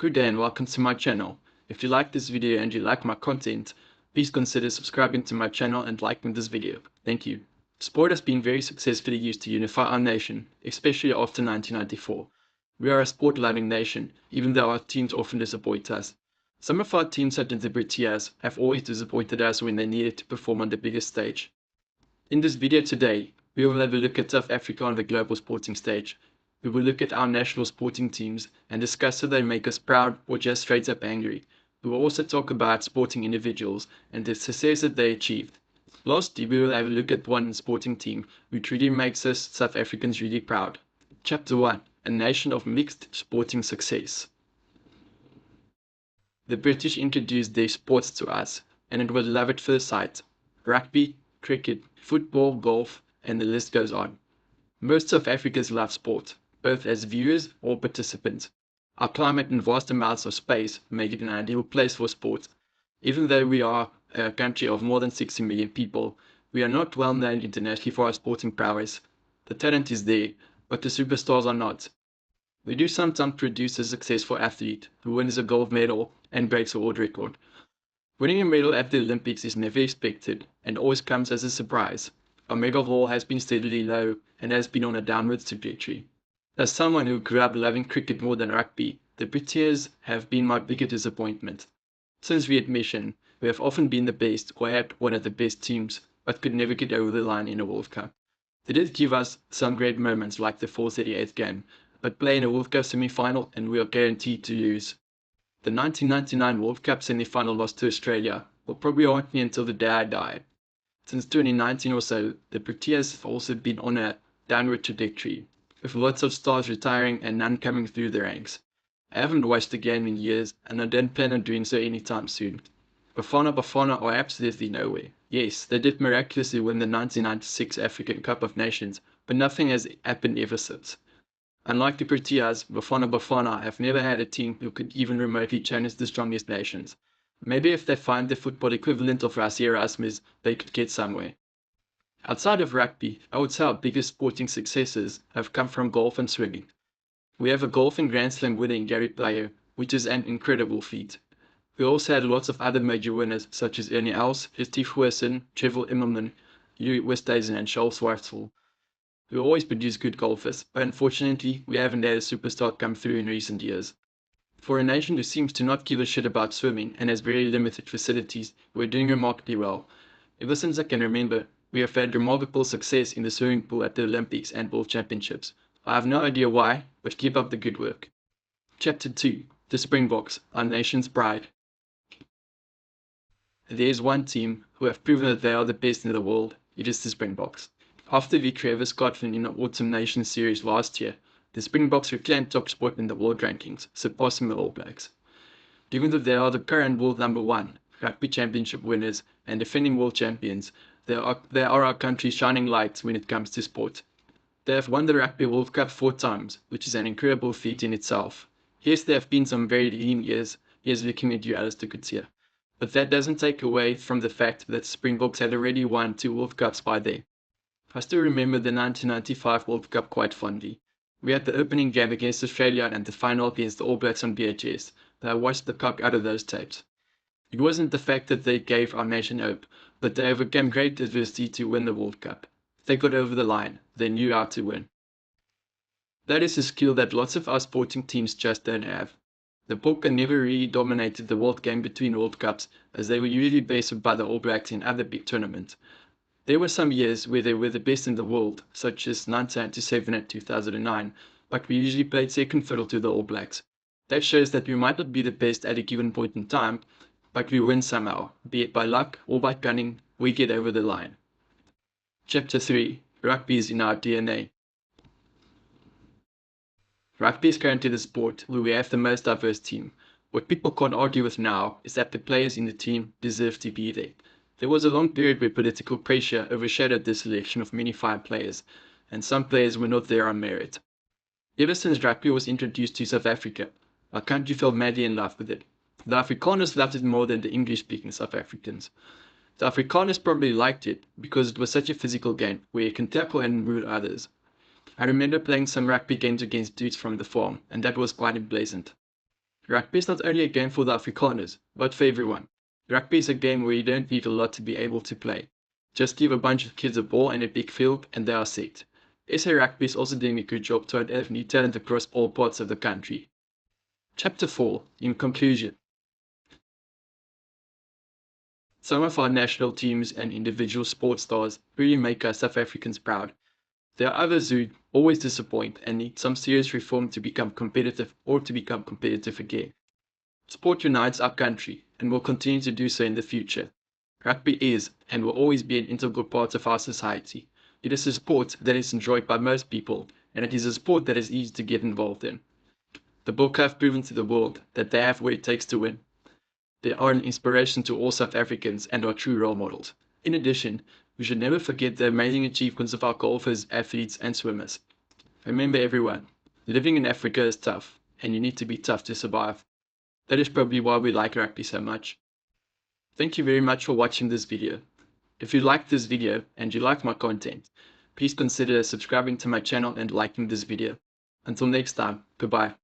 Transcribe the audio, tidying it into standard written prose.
Good day and welcome to my channel. If you like this video and you like my content, please consider subscribing to my channel and liking this video. Thank you. Sport has been very successfully used to unify our nation, especially after 1994. We are a sport-loving nation, even though our teams often disappoint us. Some of our teams such as the Proteas have always disappointed us when they needed to perform on the biggest stage. In this video today, we will have a look at South Africa on the global sporting stage. We will look at our national sporting teams and discuss how they make us proud or just straight up angry. We will also talk about sporting individuals and the success that they achieved. Lastly, we will have a look at one sporting team which really makes us South Africans really proud. Chapter 1. A nation of mixed sporting success. The British introduced their sports to us, and it was love at first sight. Rugby, cricket, football, golf, and the list goes on. Most South Africans love sport, both as viewers or participants. Our climate and vast amounts of space make it an ideal place for sport. Even though we are a country of more than 60 million people, we are not well known internationally for our sporting prowess. The talent is there, but the superstars are not. We do sometimes produce a successful athlete who wins a gold medal and breaks a world record. Winning a medal at the Olympics is never expected and always comes as a surprise. Our medal haul has been steadily low and has been on a downwards trajectory. As someone who grew up loving cricket more than rugby, the Proteas have been my biggest disappointment. Since readmission, we have often been the best or had one of the best teams, but could never get over the line in a World Cup. They did give us some great moments like the 438th game, but play in a World Cup semi-final and we are guaranteed to lose. The 1999 World Cup semi-final loss to Australia will probably haunt me until the day I die. Since 2019 or so, the Proteas have also been on a downward trajectory, with lots of stars retiring and none coming through the ranks. I haven't watched the game in years, and I don't plan on doing so anytime soon. Bafana are absolutely nowhere. Yes, they did miraculously win the 1996 African Cup of Nations, but nothing has happened ever since. Unlike the Proteas, Bafana have never had a team who could even remotely challenge the strongest nations. Maybe if they find the football equivalent of Rassie Erasmus, they could get somewhere. Outside of rugby, I would say our biggest sporting successes have come from golf and swimming. We have a golf and Grand Slam winning Gary Player, which is an incredible feat. We also had lots of other major winners such as Ernie Els, Steve Wilson, Trevor Immelman, Louis Westhuizen and Charles Schwartzel. We always produce good golfers, but unfortunately we haven't had a superstar come through in recent years. For a nation who seems to not give a shit about swimming and has very limited facilities, we're doing remarkably well. Ever since I can remember, we have had remarkable success in the swimming pool at the Olympics and World Championships. I have no idea why, but keep up the good work. Chapter 2. The Springboks, our nation's pride. There is one team who have proven that they are the best in the world. It is the Springboks. After victory over Scotland in the Autumn Nations Series last year, the Springboks reclaimed top spot in the world rankings, surpassing the All Blacks. Given that they are the current world number 1, Rugby Championship winners, and defending world champions, they are our country's shining lights when it comes to sport. They have won the Rugby World Cup 4 times, which is an incredible feat in itself. Yes, there have been some very lean years, here's looking at you, Alistair Coetzee. But that doesn't take away from the fact that Springboks had already won 2 World Cups by then. I still remember the 1995 World Cup quite fondly. We had the opening game against Australia and the final against the All Blacks on VHS, but I watched the cock out of those tapes. It wasn't the fact that they gave our nation hope, but they overcame great adversity to win the World Cup. They got over the line. They knew how to win. That is a skill that lots of our sporting teams just don't have. The Bokke never really dominated the world game between World Cups, as they were usually bested by the All Blacks in other big tournaments. There were some years where they were the best in the world, such as 1997 and 2009, but we usually played second fiddle to the All Blacks. That shows that we might not be the best at a given point in time, but we win somehow, be it by luck or by cunning, we get over the line. Chapter 3. Rugby is in our DNA. Rugby is currently the sport where we have the most diverse team. What people can't argue with now is that the players in the team deserve to be there. There was a long period where political pressure overshadowed the selection of many fine players, and some players were not there on merit. Ever since rugby was introduced to South Africa, our country fell madly in love with it. The Afrikaners loved it more than the English-speaking South Africans. The Afrikaners probably liked it because it was such a physical game where you can tackle and rule others. I remember playing some rugby games against dudes from the farm, and that was quite unpleasant. Rugby is not only a game for the Afrikaners, but for everyone. Rugby is a game where you don't need a lot to be able to play. Just give a bunch of kids a ball and a big field and they are set. SA Rugby is also doing a good job to add new talent across all parts of the country. Chapter 4. In conclusion. Some of our national teams and individual sports stars really make us South Africans proud. There are others who always disappoint and need some serious reform to become competitive or to become competitive again. Sport unites our country and will continue to do so in the future. Rugby is and will always be an integral part of our society. It is a sport that is enjoyed by most people, and it is a sport that is easy to get involved in. The Bokke have proven to the world that they have what it takes to win. They are an inspiration to all South Africans and are true role models. In addition, we should never forget the amazing achievements of our golfers, athletes, and swimmers. Remember everyone, living in Africa is tough, and you need to be tough to survive. That is probably why we like rugby so much. Thank you very much for watching this video. If you liked this video and you like my content, please consider subscribing to my channel and liking this video. Until next time, goodbye.